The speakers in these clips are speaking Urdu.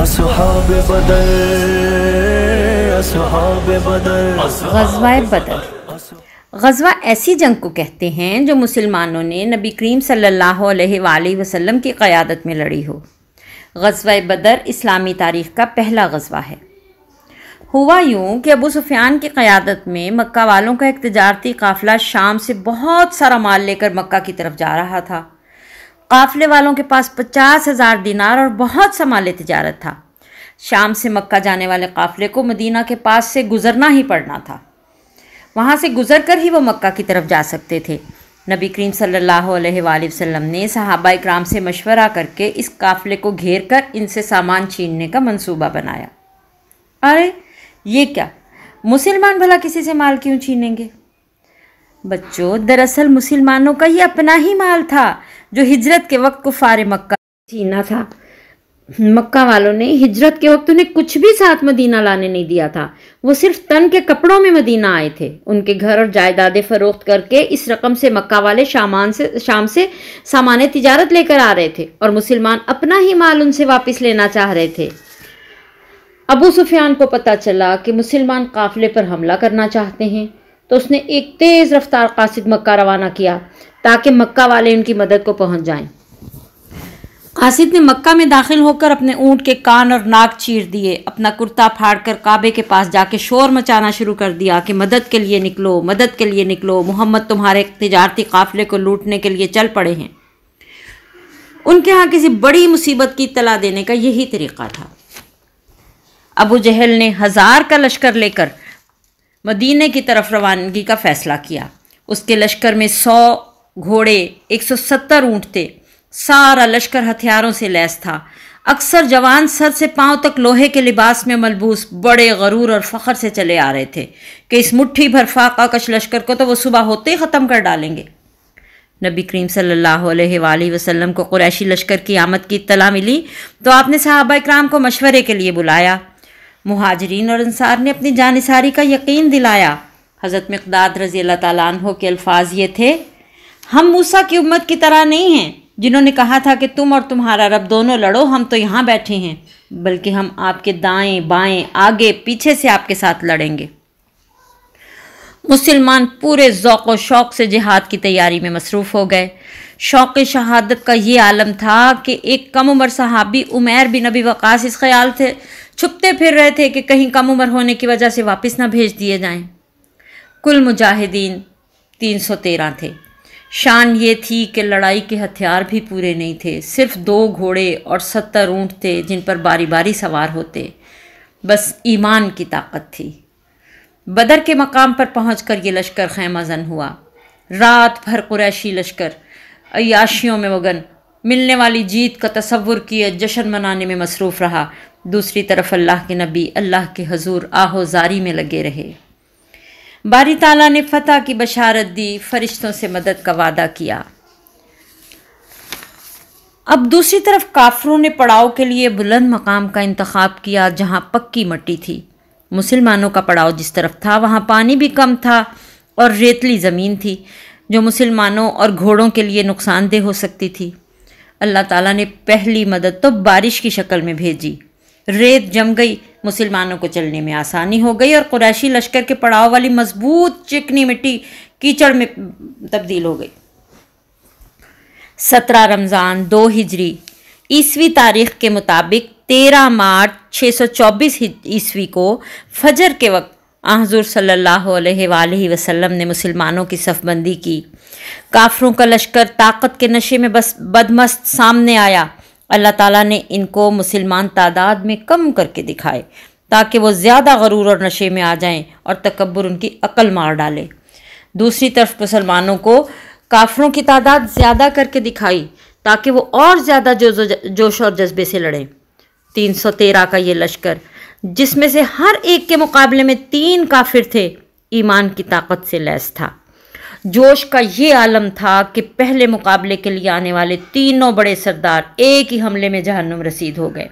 اصحاب بدر، اصحاب بدر، غزوہ بدر۔ غزوہ ایسی جنگ کو کہتے ہیں جو مسلمانوں نے نبی کریم صلی اللہ علیہ وآلہ وسلم کی قیادت میں لڑی ہو۔ غزوہ بدر اسلامی تاریخ کا پہلا غزوہ ہے۔ ہوا یوں کہ ابو سفیان کی قیادت میں مکہ والوں کا ایک تجارتی قافلہ شام سے بہت سارا مال لے کر مکہ کی طرف جا رہا تھا۔ قافلے والوں کے پاس 50,000 دینار اور بہت سا مال تجارت تھا۔ شام سے مکہ جانے والے قافلے کو مدینہ کے پاس سے گزرنا ہی پڑنا تھا، وہاں سے گزر کر ہی وہ مکہ کی طرف جا سکتے تھے۔ نبی کریم صلی اللہ علیہ وآلہ وسلم نے صحابہ اکرام سے مشورہ کر کے اس قافلے کو گھیر کر ان سے سامان چھیننے کا منصوبہ بنایا۔ ارے یہ کیا، مسلمان بھلا کسی سے مال کیوں چھینیں گے؟ بچوں، دراصل مسلمانوں کا یہ اپنا ہی مال تھا جو ہجرت کے وقت کفار مکہ چھینا تھا۔ مکہ والوں نے ہجرت کے وقت انہیں کچھ بھی ساتھ مدینہ لانے نہیں دیا تھا، وہ صرف تن کے کپڑوں میں مدینہ آئے تھے۔ ان کے گھر اور جائیدادیں فروخت کر کے اس رقم سے مکہ والے شام سے سامان تجارت لے کر آ رہے تھے اور مسلمان اپنا ہی مال ان سے واپس لینا چاہ رہے تھے۔ ابو سفیان کو پتہ چلا کہ مسلمان قافلے پر حملہ کرنا چاہتے ہیں تو اس نے ایک تیز رفتار قاصد مکہ روانہ کیا تاکہ مکہ والے ان کی مدد کو پہنچ جائیں۔ قاصد نے مکہ میں داخل ہو کر اپنے اونٹ کے کان اور ناک چیر دیے، اپنا کرتا پھاڑ کر کعبے کے پاس جا کے شور مچانا شروع کر دیا کہ مدد کے لیے نکلو، مدد کے لیے نکلو، محمد تمہارے تجارتی قافلے کو لوٹنے کے لیے چل پڑے ہیں۔ ان کے ہاں کسی بڑی مصیبت کی اطلاع دینے کا یہی طریقہ تھا۔ ابو جہل نے 1000 کا لشکر لے کر مدینے کی طرف روانگی کا فیصلہ کیا۔ اس کے لشکر میں 100 گھوڑے، 170 اونٹ تھے۔ سارا لشکر ہتھیاروں سے لیس تھا۔ اکثر جوان سر سے پاؤں تک لوہے کے لباس میں ملبوس بڑے غرور اور فخر سے چلے آ رہے تھے کہ اس مٹھی بھر فاقہ کش لشکر کو تو وہ صبح ہوتے ہی ختم کر ڈالیں گے۔ نبی کریم صلی اللہ علیہ وآلہ وسلم کو قریشی لشکر کی آمد کی اطلاع ملی تو آپ نے صحابہ اکرام کو مشورے کے لیے بلایا۔ مہاجرین اور انصار نے اپنی جانثاری کا یقین دلایا۔ حضرت مقداد رضی اللہ تعالیٰ عنہ کے الفاظ یہ تھے: ہم موسیٰ کی امت کی طرح نہیں ہیں جنہوں نے کہا تھا کہ تم اور تمہارا رب دونوں لڑو، ہم تو یہاں بیٹھے ہیں، بلکہ ہم آپ کے دائیں بائیں آگے پیچھے سے آپ کے ساتھ لڑیں گے۔ مسلمان پورے ذوق و شوق سے جہاد کی تیاری میں مصروف ہو گئے۔ شوق شہادت کا یہ عالم تھا کہ ایک کم عمر صحابی عمیر بن ابی وقاص اس خیال سے چھپتے پھر رہے تھے کہ کہیں کم عمر ہونے کی وجہ سے واپس نہ بھیج دیے جائیں۔ کل مجاہدین 313 تھے۔ شان یہ تھی کہ لڑائی کے ہتھیار بھی پورے نہیں تھے، صرف 2 گھوڑے اور 70 اونٹ تھے جن پر باری باری سوار ہوتے۔ بس ایمان کی طاقت تھی۔ بدر کے مقام پر پہنچ کر یہ لشکر خیمہ زن ہوا۔ رات بھر قریشی لشکر عیاشیوں میں مگن، ملنے والی جیت کا تصور کیے جشن منانے میں مصروف رہا۔ دوسری طرف اللہ کے نبی اللہ کے حضور آہو زاری میں لگے رہے۔ باری تعالیٰ نے فتح کی بشارت دی، فرشتوں سے مدد کا وعدہ کیا۔ اب دوسری طرف کافروں نے پڑاؤ کے لیے بلند مقام کا انتخاب کیا جہاں پکی مٹی تھی۔ مسلمانوں کا پڑاؤ جس طرف تھا وہاں پانی بھی کم تھا اور ریتلی زمین تھی جو مسلمانوں اور گھوڑوں کے لیے نقصان دہ ہو سکتی تھی۔ اللہ تعالیٰ نے پہلی مدد تو بارش کی شکل میں بھیجی۔ ریت جم گئی، مسلمانوں کو چلنے میں آسانی ہو گئی اور قریشی لشکر کے پڑاؤ والی مضبوط چکنی مٹی کیچڑ میں تبدیل ہو گئی۔ 17 رمضان 2 ہجری عیسوی تاریخ کے مطابق 13 مارچ 624 عیسوی کو فجر کے وقت حضور صلی اللہ علیہ وآلہ وسلم نے مسلمانوں کی صف بندی کی۔ کافروں کا لشکر طاقت کے نشے میں بس بدمست سامنے آیا۔ اللہ تعالیٰ نے ان کو مسلمان تعداد میں کم کر کے دکھائے تاکہ وہ زیادہ غرور اور نشے میں آ جائیں اور تکبر ان کی عقل مار ڈالے۔ دوسری طرف مسلمانوں کو کافروں کی تعداد زیادہ کر کے دکھائی تاکہ وہ اور زیادہ جوش اور جذبے سے لڑیں۔ 313 کا یہ لشکر جس میں سے ہر ایک کے مقابلے میں 3 کافر تھے، ایمان کی طاقت سے لیس تھا۔ جوش کا یہ عالم تھا کہ پہلے مقابلے کے لیے آنے والے 3 بڑے سردار ایک ہی حملے میں جہنم رسید ہو گئے۔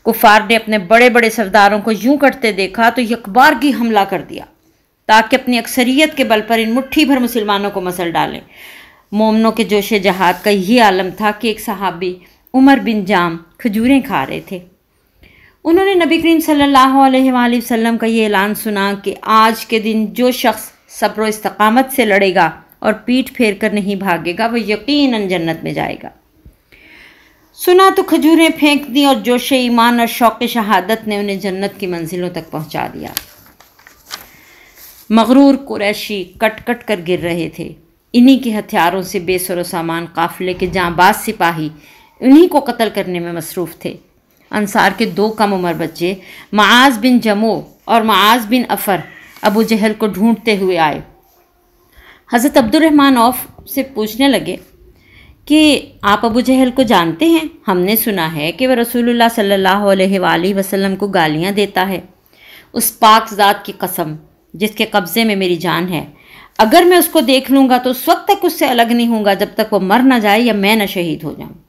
کفار نے اپنے بڑے بڑے سرداروں کو یوں کرتے دیکھا تو یکبارگی حملہ کر دیا تاکہ اپنی اکثریت کے بل پر ان مٹھی بھر مسلمانوں کو مسل ڈالیں۔ مومنوں کے جوش جہاد کا یہ عالم تھا کہ ایک صحابی عمر بن جام کھجوریں کھا رہے تھے۔ انہوں نے نبی کریم صلی اللہ علیہ وآلہ وسلم کا یہ اعلان سنا کہ آج کے دن جو شخص صبر و استقامت سے لڑے گا اور پیٹھ پھیر کر نہیں بھاگے گا وہ یقیناً جنت میں جائے گا۔ سنا تو کھجوریں پھینک دیں اور جوش ایمان اور شوق شہادت نے انہیں جنت کی منزلوں تک پہنچا دیا۔ مغرور قریشی کٹ کٹ کر گر رہے تھے۔ انہی کے ہتھیاروں سے بے سر و سامان قافلے کے جانباز سپاہی انہی کو قتل کرنے میں مصروف تھے۔ انصار کے 2 کم عمر بچے معاذ بن جموع اور معاذ بن عفر ابو جہل کو ڈھونڈتے ہوئے آئے۔ حضرت عبد الرحمن عوف سے پوچھنے لگے کہ آپ ابو جہل کو جانتے ہیں؟ ہم نے سنا ہے کہ وہ رسول اللہ صلی اللہ علیہ وآلہ وسلم کو گالیاں دیتا ہے۔ اس پاک ذات کی قسم جس کے قبضے میں میری جان ہے، اگر میں اس کو دیکھ لوں گا تو اس وقت تک اس سے الگ نہیں ہوں گا جب تک وہ مر نہ جائے یا میں نہ شہید ہو جاؤں۔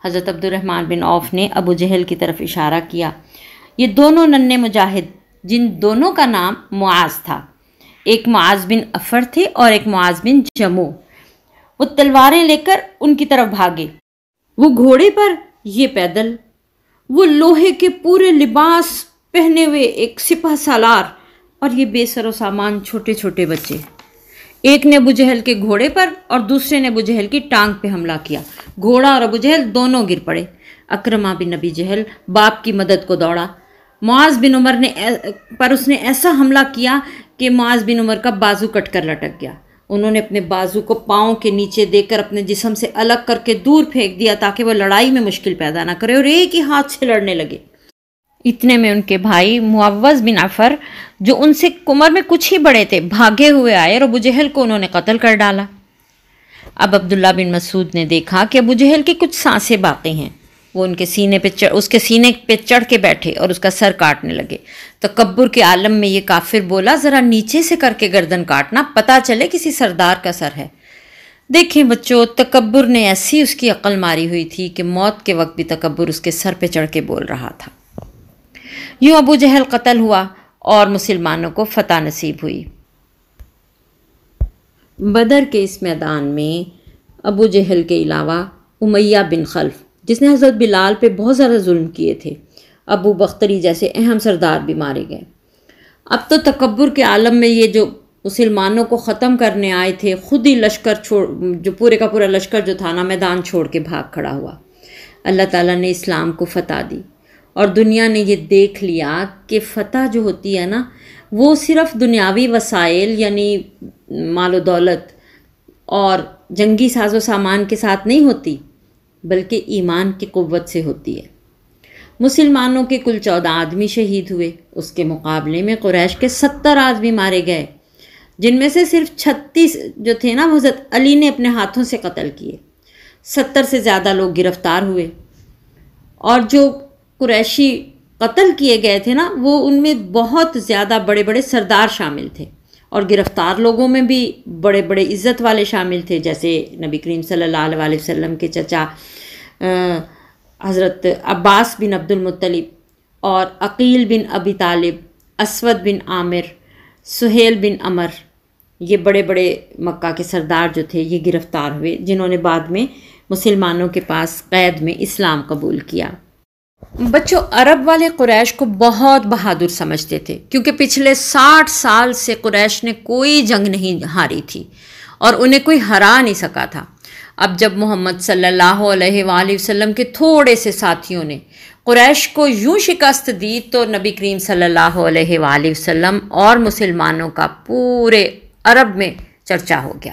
حضرت عبد الرحمن بن عوف نے ابو جہل کی طرف اشارہ کیا۔ یہ دونوں ننھے مجاہد، جن دونوں کا نام معاذ تھا، ایک معاذ بن عفر تھے اور ایک معاذ بن جموع، وہ تلواریں لے کر ان کی طرف بھاگے، وہ گھوڑے پر، یہ پیدل، وہ لوہے کے پورے لباس پہنے ہوئے ایک سپہ سالار، اور یہ بے سر و سامان چھوٹے چھوٹے بچے۔ ایک نے ابو جہل کے گھوڑے پر اور دوسرے نے ابو جہل کی ٹانگ پہ حملہ کیا۔ گھوڑا اور ابو جہل دونوں گر پڑے۔ اکرمہ بن ابی جہل باپ کی مدد کو دوڑا۔ معاذ بن عمر اس نے ایسا حملہ کیا کہ معاذ بن عمر کا بازو کٹ کر لٹک گیا۔ انہوں نے اپنے بازو کو پاؤں کے نیچے دے کر اپنے جسم سے الگ کر کے دور پھینک دیا تاکہ وہ لڑائی میں مشکل پیدا نہ کرے، اور ایک ہی ہاتھ سے لڑنے لگے۔ اتنے میں ان کے بھائی معوذ بن عفر، جو ان سے عمر میں کچھ ہی بڑے تھے، بھاگے ہوئے آئے اور ابو جہل کو انہوں نے قتل کر ڈالا۔ اب عبداللہ بن مسعود نے دیکھا کہ ابو جہل کی کچھ سانسیں باقی ہیں۔ وہ اس کے سینے پہ چڑھ کے بیٹھے اور اس کا سر کاٹنے لگے۔ تکبر کے عالم میں یہ کافر بولا، ذرا نیچے سے کر کے گردن کاٹنا، پتہ چلے کسی سردار کا سر ہے۔ دیکھیں بچوں، تکبر نے ایسی اس کی عقل ماری ہوئی تھی کہ موت کے وقت بھی تکبر اس کے سر پہ چڑھ کے بول رہا تھا۔ یوں ابو جہل قتل ہوا اور مسلمانوں کو فتح نصیب ہوئی۔ بدر کے اس میدان میں ابو جہل کے علاوہ امیہ بن خلف، جس نے حضرت بلال پہ بہت زیادہ ظلم کیے تھے، ابو بختری جیسے اہم سردار بھی مارے گئے۔ اب تو تکبر کے عالم میں یہ جو مسلمانوں کو ختم کرنے آئے تھے، خود ہی جو پورے کا پورا لشکر جو تھا نا، میدان چھوڑ کے بھاگ کھڑا ہوا۔ اللہ تعالیٰ نے اسلام کو فتح دی اور دنیا نے یہ دیکھ لیا کہ فتح جو ہوتی ہے نا، وہ صرف دنیاوی وسائل یعنی مال و دولت اور جنگی ساز و سامان کے ساتھ نہیں ہوتی، بلکہ ایمان کی قوت سے ہوتی ہے۔ مسلمانوں کے کل 14 آدمی شہید ہوئے، اس کے مقابلے میں قریش کے 70 آدمی مارے گئے، جن میں سے صرف 36 جو تھے نا، حضرت علی نے اپنے ہاتھوں سے قتل کیے۔ 70 سے زیادہ لوگ گرفتار ہوئے، اور جو قریشی قتل کیے گئے تھے نا، وہ ان میں بہت زیادہ بڑے بڑے سردار شامل تھے، اور گرفتار لوگوں میں بھی بڑے بڑے عزت والے شامل تھے، جیسے نبی کریم صلی اللہ علیہ وسلم کے چچا حضرت عباس بن عبد المطلب اور عقیل بن ابی طالب، اسود بن عامر، سہیل بن عمر، یہ بڑے بڑے مکہ کے سردار جو تھے یہ گرفتار ہوئے، جنہوں نے بعد میں مسلمانوں کے پاس قید میں اسلام قبول کیا۔ بچوں، عرب والے قریش کو بہت بہادر سمجھتے تھے، کیونکہ پچھلے 60 سال سے قریش نے کوئی جنگ نہیں ہاری تھی اور انہیں کوئی ہرا نہیں سکا تھا۔ اب جب محمد صلی اللہ علیہ وآلہ وسلم کے تھوڑے سے ساتھیوں نے قریش کو یوں شکست دی تو نبی کریم صلی اللہ علیہ وآلہ وسلم اور مسلمانوں کا پورے عرب میں چرچا ہو گیا،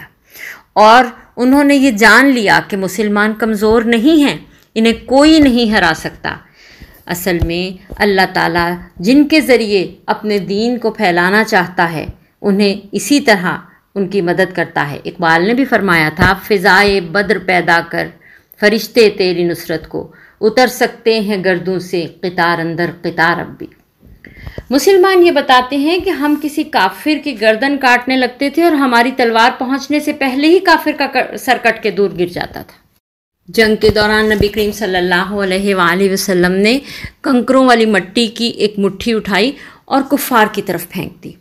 اور انہوں نے یہ جان لیا کہ مسلمان کمزور نہیں ہیں، انہیں کوئی نہیں ہرا سکتا۔ اصل میں اللہ تعالیٰ جن کے ذریعے اپنے دین کو پھیلانا چاہتا ہے، انہیں اسی طرح ان کی مدد کرتا ہے۔ اقبال نے بھی فرمایا تھا، فضائے بدر پیدا کر فرشتے تیری نصرت کو، اتر سکتے ہیں گردوں سے قطار اندر قطار اب بھی۔ مسلمان یہ بتاتے ہیں کہ ہم کسی کافر کی گردن کاٹنے لگتے تھے اور ہماری تلوار پہنچنے سے پہلے ہی کافر کا سر کٹ کے دور گر جاتا تھا۔ جنگ کے دوران نبی کریم صلی اللہ علیہ وآلہ وسلم نے کنکروں والی مٹی کی ایک مٹھی اٹھائی اور کفار کی طرف پھینک دی۔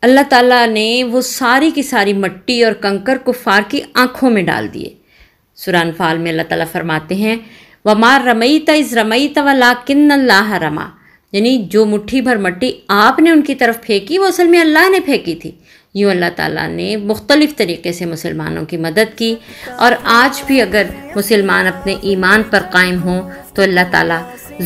اللہ تعالیٰ نے وہ ساری کی ساری مٹی اور کنکر کفار کی آنکھوں میں ڈال دیے۔ سورہ انفال میں اللہ تعالیٰ فرماتے ہیں، وما رمیت اذ رمیت ولکن اللہ رما، یعنی جو مٹھی بھر مٹی آپ نے ان کی طرف پھینکی وہ اصل میں اللہ نے پھینکی تھی۔ یوں اللہ تعالیٰ نے مختلف طریقے سے مسلمانوں کی مدد کی، اور آج بھی اگر مسلمان اپنے ایمان پر قائم ہوں تو اللہ تعالیٰ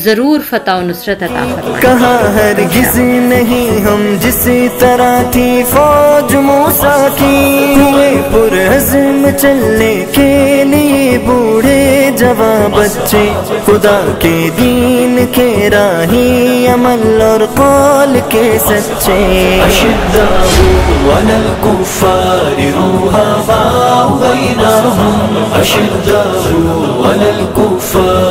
ضرور فتح و نصرت عطا فرمائے۔ کہاں ہرگز نہیں ہم جس طرح تھی فوج موسیٰ کی، ہوئے پرعزم چلنے کے لیے بوڑھے جوان بچے، خدا کے دین کے راہی عمل اور قول کے سچے۔ اشداء علی الکفار رحماء بینہم، اشداء علی الکفار